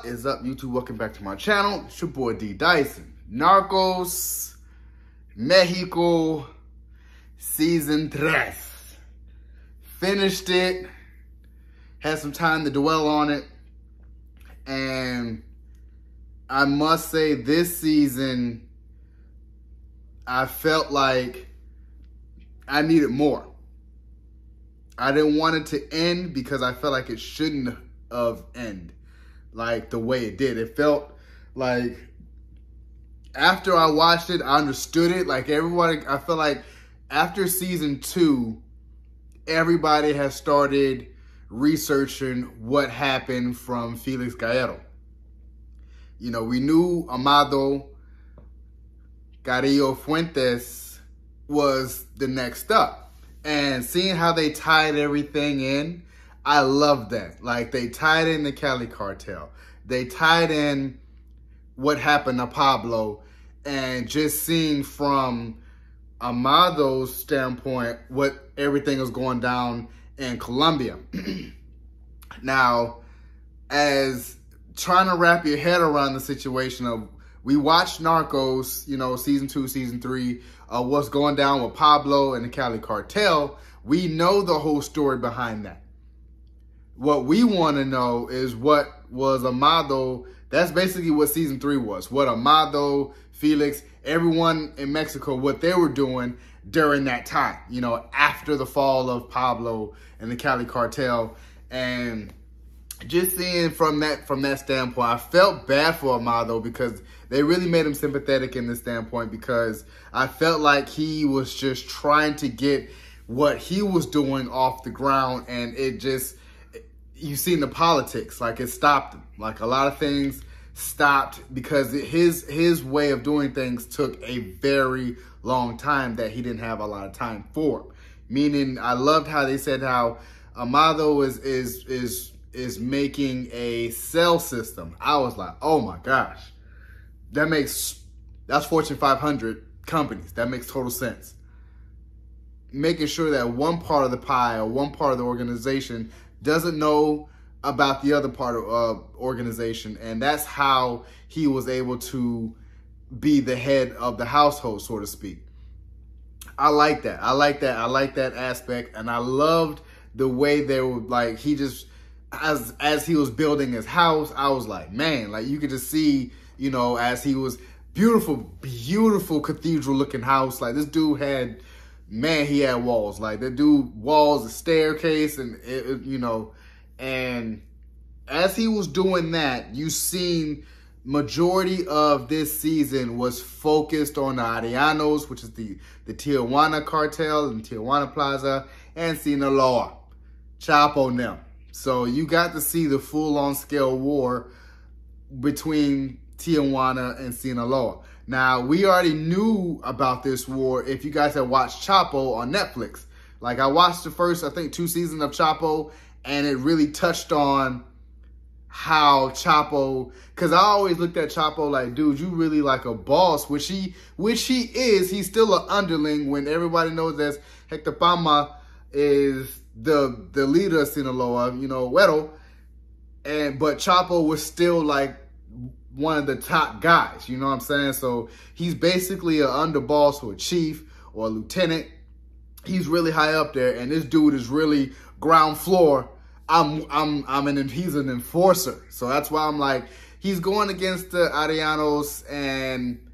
is up, YouTube? Welcome back to my channel. It's your boy D Dyson. Narcos Mexico Season 3. Finished it. Had some time to dwell on it. And I must say, this season, I felt like I needed more. I didn't want it to end because I felt like it shouldn't have ended like the way it did. It felt like after I watched it, I understood it. Like everybody, I feel like after season 2, everybody has started researching what happened from Felix Gallardo. You know, we knew Amazo Carrillo Fuentes was the next up. And seeing how they tied everything in, I love that. Like, they tied in the Cali Cartel. They tied in what happened to Pablo. And just seeing from Amazo's standpoint what everything is going down in Colombia. Now, as trying to wrap your head around the situation of, we watched Narcos, you know, season 2, season 3, what's going down with Pablo and the Cali Cartel. We know the whole story behind that. What we want to know is what was Amazo. That's basically what season 3 was. What Amazo, Felix, everyone in Mexico, what they were doing during that time, you know, after the fall of Pablo and the Cali Cartel. And just seeing from that standpoint, I felt bad for Amazo because they really made him sympathetic in this standpoint, because I felt like he was just trying to get what he was doing off the ground, and it just, you seen the politics, like it stopped him. Like a lot of things stopped because his way of doing things took a very long time that he didn't have a lot of time for. Meaning, I loved how they said how Amazo is making a cell system. I was like, oh my gosh, that's Fortune 500 companies. That makes total sense. Making sure that one part of the pie or one part of the organization doesn't know about the other part of organization. And that's how he was able to be the head of the household, so to speak. I like that. I like that. I like that aspect. And I loved the way they were, like, he just, as he was building his house, I was like, man, like you could just see, you know, as he was beautiful cathedral looking house. Like this dude had, man, he had walls. Like that dude, walls, a staircase, and it, you know, and as he was doing that, you seen majority of this season was focused on the Arianos, which is the Tijuana Cartel and Tijuana Plaza, and Sinaloa, Chapo and them. So you got to see the full-on scale war between Tijuana and Sinaloa. Now, we already knew about this war if you guys have watched Chapo on Netflix. Like, I watched the first, I think, 2 seasons of Chapo, and it really touched on how Chapo, because I always looked at Chapo like, dude, you really like a boss, which he is. He's still an underling when everybody knows that Hector Palma is the leader of Sinaloa, you know, Güero. But Chapo was still like one of the top guys, you know what I'm saying? So he's basically an underboss or a chief or a lieutenant. He's really high up there, and this dude is really ground floor. He's an enforcer. So that's why I'm like, he's going against the Arianos, and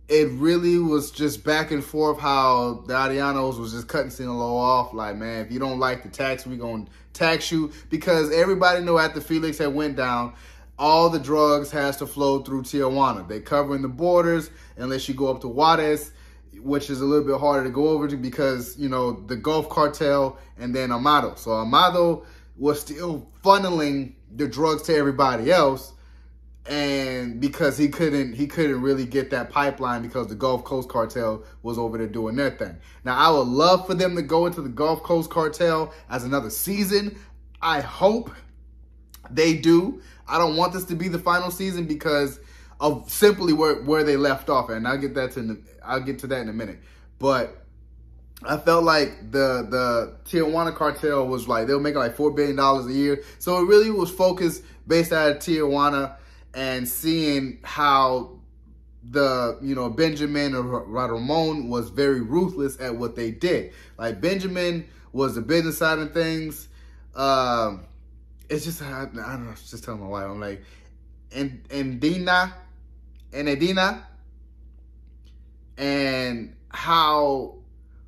it really was just back and forth how the Arianos was just cutting Sinaloa off. Like, man, if you don't like the tax, we're going to tax you. Because everybody know after Felix had went down, all the drugs has to flow through Tijuana. They covering the borders unless you go up to Juarez, which is a little bit harder to go over to because, you know, the Gulf Cartel and then Amazo. So Amazo was still funneling the drugs to everybody else. And because he couldn't really get that pipeline because the Gulf Coast Cartel was over there doing their thing. Now, I would love for them to go into the Gulf Coast Cartel as another season. I hope they do. I don't want this to be the final season because of simply where they left off. And I'll get to that in a minute. But I felt like the Tijuana Cartel was like, they were making like $4 billion a year. So it really was focused based out of Tijuana and seeing how Benjamin or Ramon was very ruthless at what they did. Like Benjamin was the business side of things. It's just, I don't know, I was just telling my wife, I'm like, Edina, and how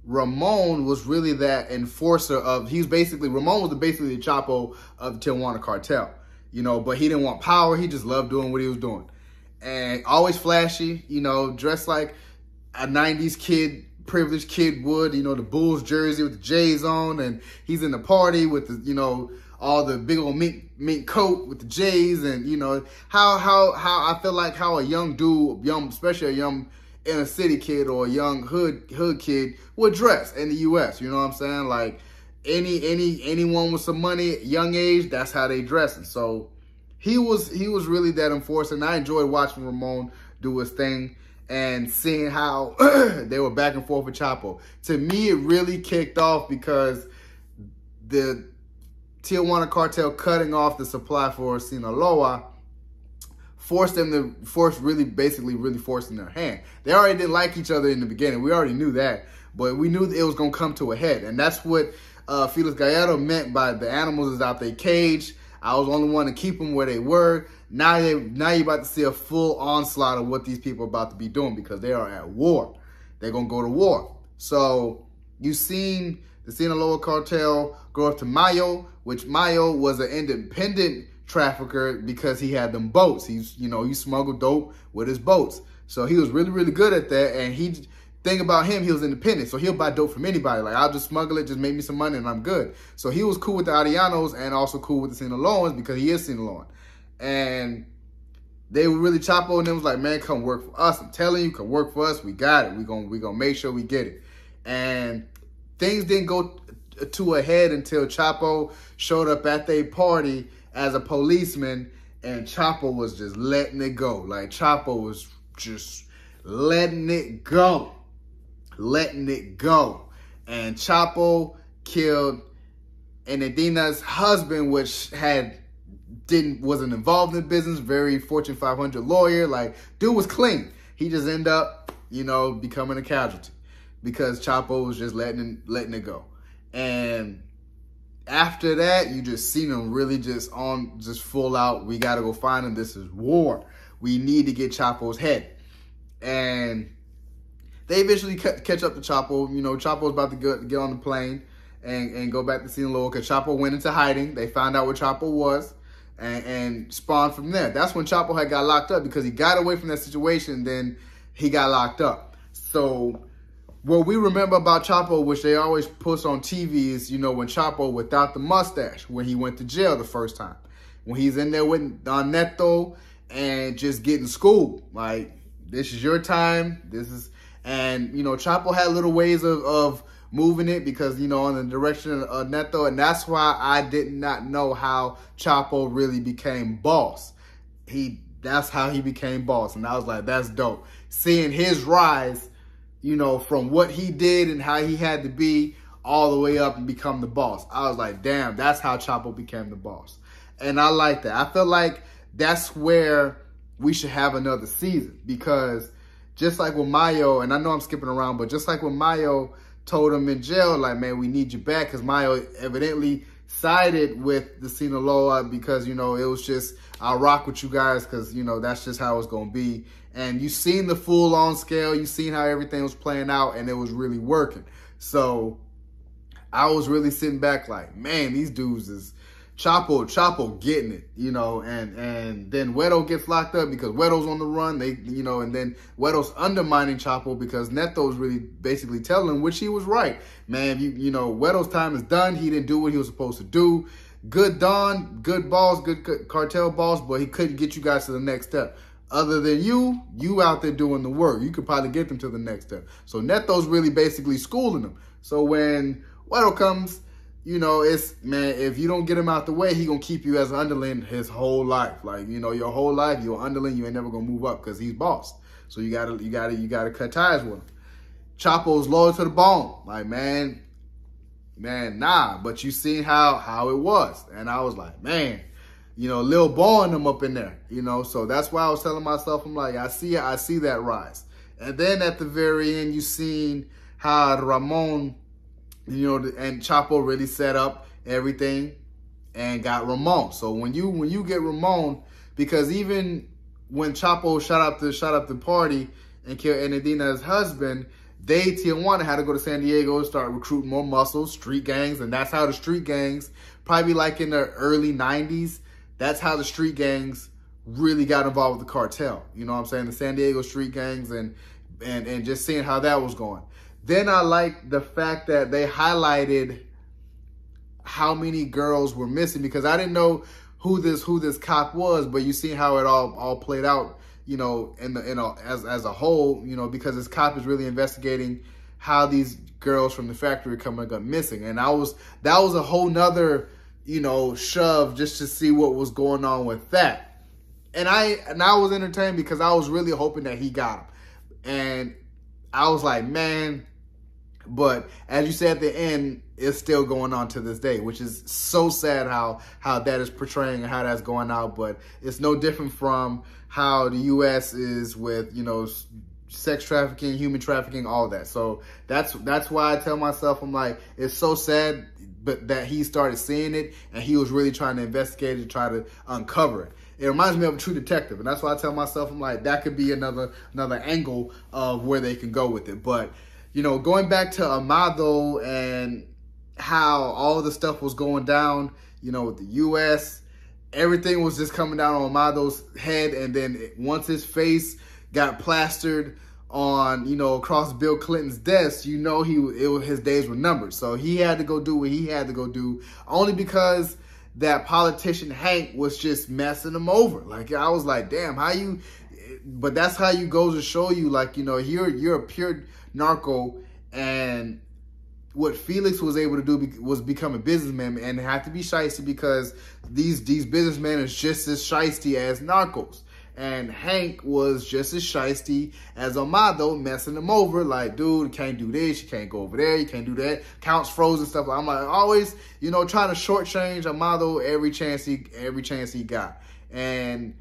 Ramon was really that enforcer of, Ramon was basically the Chapo of the Tijuana Cartel, but he didn't want power. He just loved doing what he was doing. And always flashy, dressed like a 90s kid, privileged kid would, the Bulls jersey with the J's on, and he's in the party with the, all the big old mink coat with the J's, and how I feel like how a young dude, especially a young inner city kid or a young hood kid would dress in the US. You know what I'm saying? Like anyone with some money, young age, that's how they dress. And so he was really that enforcer. And I enjoyed watching Ramon do his thing and seeing how they were back and forth with Chapo. To me, it really kicked off because the Tijuana Cartel cutting off the supply for Sinaloa forced them to really forcing their hand. They already didn't like each other in the beginning. We already knew that, but we knew that it was going to come to a head. And that's what Felix Gallardo meant by the animals is out their cage. I was the only one to keep them where they were. Now you're about to see a full onslaught of what these people are about to be doing because they are at war. They're going to go to war. So you've seen the Sinaloa Cartel go up to Mayo, which Mayo was an independent trafficker because he had them boats. He smuggled dope with his boats. So he was really, really good at that. And thing about him, he was independent. So he'll buy dope from anybody. Like, I'll just smuggle it, just make me some money and I'm good. So he was cool with the Arianos and also cool with the Sinaloans because he is Sinaloan. And they were really Chapo and them was like, man, come work for us. I'm telling you, come work for us. We got it. We're gonna make sure we get it. And things didn't go to a head until Chapo showed up at their party as a policeman, and Chapo was just letting it go. Like, Chapo was just letting it go. And Chapo killed Edina's husband, which wasn't involved in the business, very Fortune 500 lawyer. Like, dude was clean. He just ended up, becoming a casualty because Chapo was just letting it go. And after that, you just seen them really just full out. We got to go find him. This is war. We need to get Chapo's head. And they eventually catch up to Chapo. Chapo's about to get on the plane and go back to Sinaloa because Chapo went into hiding. They found out where Chapo was and spawned from there. That's when Chapo had got locked up because he got away from that situation. Then he got locked up. So what we remember about Chapo, which they always push on TV, is, when Chapo without the mustache, when he went to jail the first time. When he's in there with Neto and just getting schooled. Like, this is your time. And Chapo had little ways of moving it because, on the direction of Neto. And that's why I did not know how Chapo really became boss. That's how he became boss. And I was like, that's dope. Seeing his rise, from what he did and how he had to be all the way up and become the boss. I was like, damn, that's how Chapo became the boss. And I like that. I feel like that's where we should have another season because just like with Mayo, and I know I'm skipping around, but just like when Mayo told him in jail, like, man, we need you back because Mayo evidently sided with the Sinaloa because, it was just, I'll rock with you guys because, that's just how it's going to be. And you seen the full-on scale. You seen how everything was playing out, and it was really working. So I was really sitting back like, man, these dudes is Chapo getting it, and then Wedo gets locked up because Wedo's on the run. And then Wedo's undermining Chapo because Neto's really basically telling him, which he was right. Man, Wedo's time is done. He didn't do what he was supposed to do. Good Don, good boss, good cartel boss, but he couldn't get you guys to the next step. Other than you out there doing the work. You could probably get them to the next step. So Neto's really basically schooling them. So when Wedo comes, it's, man, if you don't get him out the way, he gonna keep you as an underling his whole life. Like, your whole life, you're an underling, you ain't never gonna move up because he's boss. So you gotta cut ties with him. Chapo's loyal to the bone. Like, man, nah. But you seen how it was. And I was like, man, you know, Lil Boy them up in there, you know. So that's why I was telling myself, I'm like, I see that rise. And then at the very end, you seen how Ramon, you know, and Chapo really set up everything and got Ramon. So when you get Ramon, because even when Chapo shot up the party and killed Enedina's husband, Tijuana had to go to San Diego and start recruiting more muscles, street gangs, and that's how the street gangs, probably like in the early 90s, that's how the street gangs really got involved with the cartel. You know what I'm saying? The San Diego street gangs and just seeing how that was going. Then I like the fact that they highlighted how many girls were missing, because I didn't know who this cop was, but you see how it all played out, you know, as a whole, you know, because this cop is really investigating how these girls from the factory got missing. And that was a whole nother, you know, shove just to see what was going on with that. And I was entertained because I was really hoping that he got him. And I was like, man, but as you said at the end, it's still going on to this day, which is so sad how that is portraying and how that's going out. But it's no different from how the U.S. is with, you know, sex trafficking, human trafficking, all that. So that's why I tell myself, I'm like, it's so sad, but that he started seeing it and he was really trying to investigate it, try to uncover it. It reminds me of a True Detective, and that's why I tell myself, I'm like, that could be another angle of where they can go with it. But, you know, going back to Amazo and how all the stuff was going down, you know, with the U.S., everything was just coming down on Amazo's head, and then once his face got plastered on, you know, across Bill Clinton's desk, you know, his days were numbered. So he had to go do what he had to go do, only because that politician Hank was just messing him over. Like, I was like, damn, how you, but that's how you go to show you, like, you know, you're a pure narco, and what Felix was able to do was become a businessman and have to be shiesty, because these businessmen is just as shiesty as Narcos. And Hank was just as shiesty as Amazo, messing him over. Like, dude, you can't do this, you can't go over there, you can't do that. Counts frozen, stuff. I'm like, always, you know, trying to shortchange Amazo every chance he got. And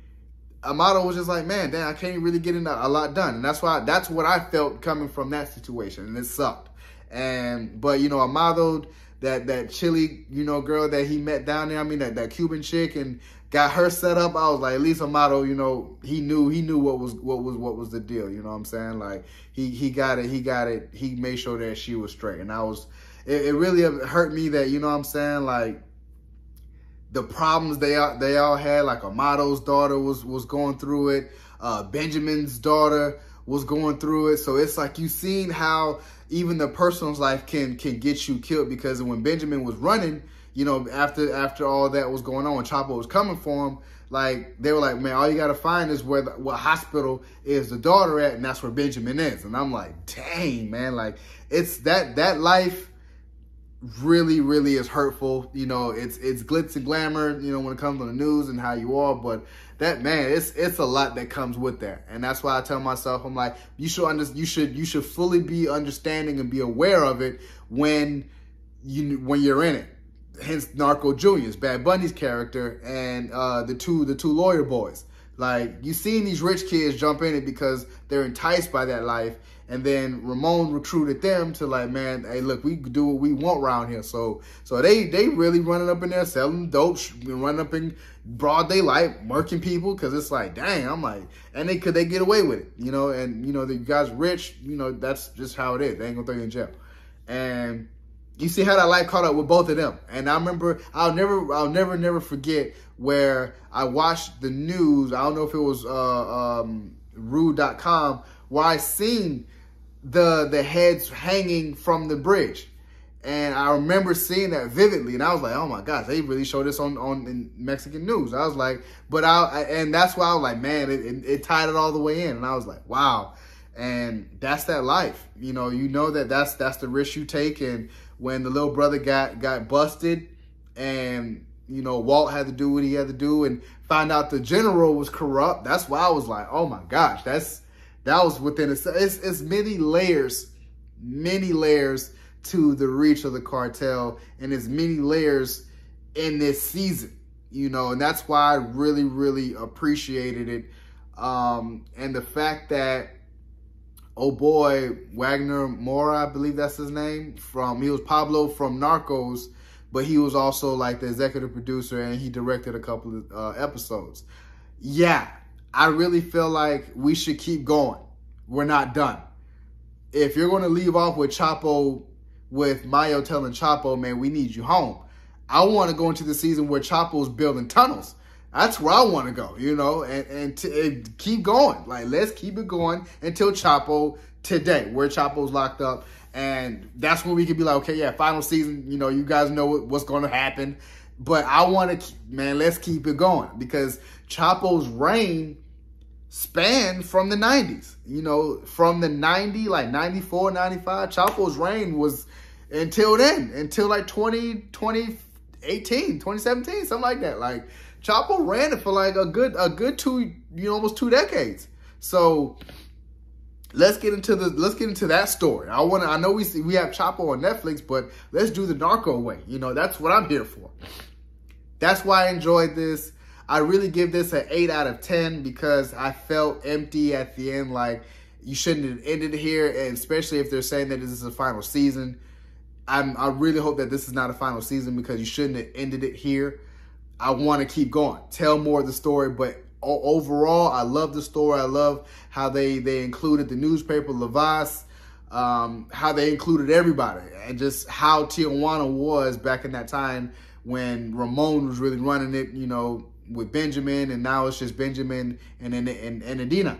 Amazo was just like, man, damn, I can't really get a lot done. And that's what I felt coming from that situation, and it sucked. But you know, Amazo, that Chile, you know, girl that he met down there, I mean, that Cuban chick, and got her set up. I was like, at least Amazo, you know, he knew what was the deal. You know what I'm saying? Like, he got it. He made sure that she was straight. And it really hurt me that, you know what I'm saying, like, the problems they all had. Like, Amado's daughter was going through it. Benjamin's daughter was going through it. So it's like, you seen how even the person's life can get you killed, because when Benjamin was running, you know, after all that was going on, when Chapo was coming for him, like, they were like, man, all you got to find is what hospital is the daughter at, and that's where Benjamin is. And I'm like, dang, man, like, it's that life really, really is hurtful. You know, it's glitz and glamour, you know, when it comes on the news and how you are, but that, man, it's a lot that comes with that. And that's why I tell myself, I'm like, you should fully be understanding and be aware of it when you're in it. Hence Narco Junior's, Bad Bunny's character, and the two lawyer boys. Like, you seen these rich kids jump in it because they're enticed by that life, and then Ramon recruited them to, like, man, hey, look, we can do what we want around here. So they really running up in there selling dope, running up in broad daylight, murking people, because it's like, dang, I'm like, and could they get away with it, you know? And you know, the guy's rich, you know, that's just how it is. They ain't gonna throw you in jail. And you see how that life caught up with both of them. And I remember, I'll never forget where I watched the news. I don't know if it was rude.com, where I seen the heads hanging from the bridge. And I remember seeing that vividly. And I was like, oh my gosh, they really showed this in Mexican news. I was like, and that's why I was like, man, it tied it all the way in. And I was like, wow. And that's that life. You know that's the risk you take. And when the little brother got busted, and, you know, Walt had to do what he had to do, and find out the general was corrupt, that's why I was like, oh my gosh, that was within it's many layers many layers to the reach of the cartel, and there's many layers in this season, you know, and that's why I really, really appreciated it. And the fact that, oh boy, Wagner Moura, I believe that's his name, he was Pablo from Narcos, but he was also like the executive producer, and he directed a couple of episodes. Yeah, I really feel like we should keep going. We're not done. If you're going to leave off with Chapo, with Mayo telling Chapo, man, we need you home, I want to go into the season where Chapo's building tunnels. That's where I want to go, you know, and keep going. Like, let's keep it going until Chapo today, where Chapo's locked up. And that's when we can be like, okay, yeah, final season, you know, you guys know what's going to happen. But I want to, man, let's keep it going, because Chapo's reign spanned from the 90s. You know, from the 90s, like 94, 95, Chapo's reign was until then, until like 2018, 2017, something like that. Like, Chapo ran it for like a good 2, you know, almost 2 decades. So let's get into that story. I know we have Chapo on Netflix, but let's do the Narco way. You know, that's what I'm here for. That's why I enjoyed this. I really give this an 8 out of 10 because I felt empty at the end. Like, you shouldn't have ended here, and especially if they're saying that this is a final season. I really hope that this is not a final season, because you shouldn't have ended it here. I want to keep going, tell more of the story, but overall, I love the story. I love how they included the newspaper, Lavas, how they included everybody, and just how Tijuana was back in that time when Ramon was really running it, you know, with Benjamin, and now it's just Benjamin and Adina.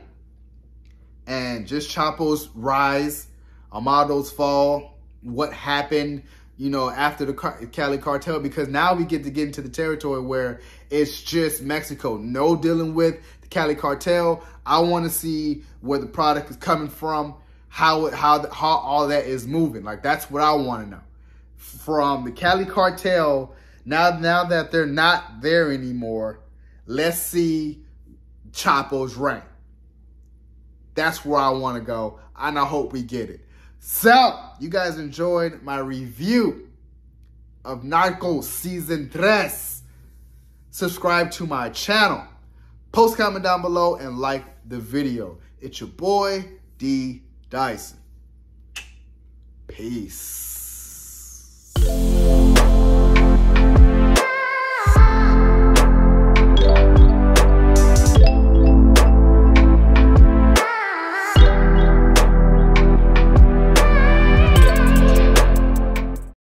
And just Chapo's rise, Amado's fall, what happened, you know, after the Cali Cartel, because now we get into the territory where it's just Mexico. No dealing with the Cali Cartel. I want to see where the product is coming from, how all that is moving. Like, that's what I want to know. From the Cali Cartel, now that they're not there anymore, let's see Chapo's reign. That's where I want to go, and I hope we get it. So, you guys enjoyed my review of Narcos Season 3. Subscribe to my channel. Post, comment down below, and like the video. It's your boy, D. Dyson. Peace.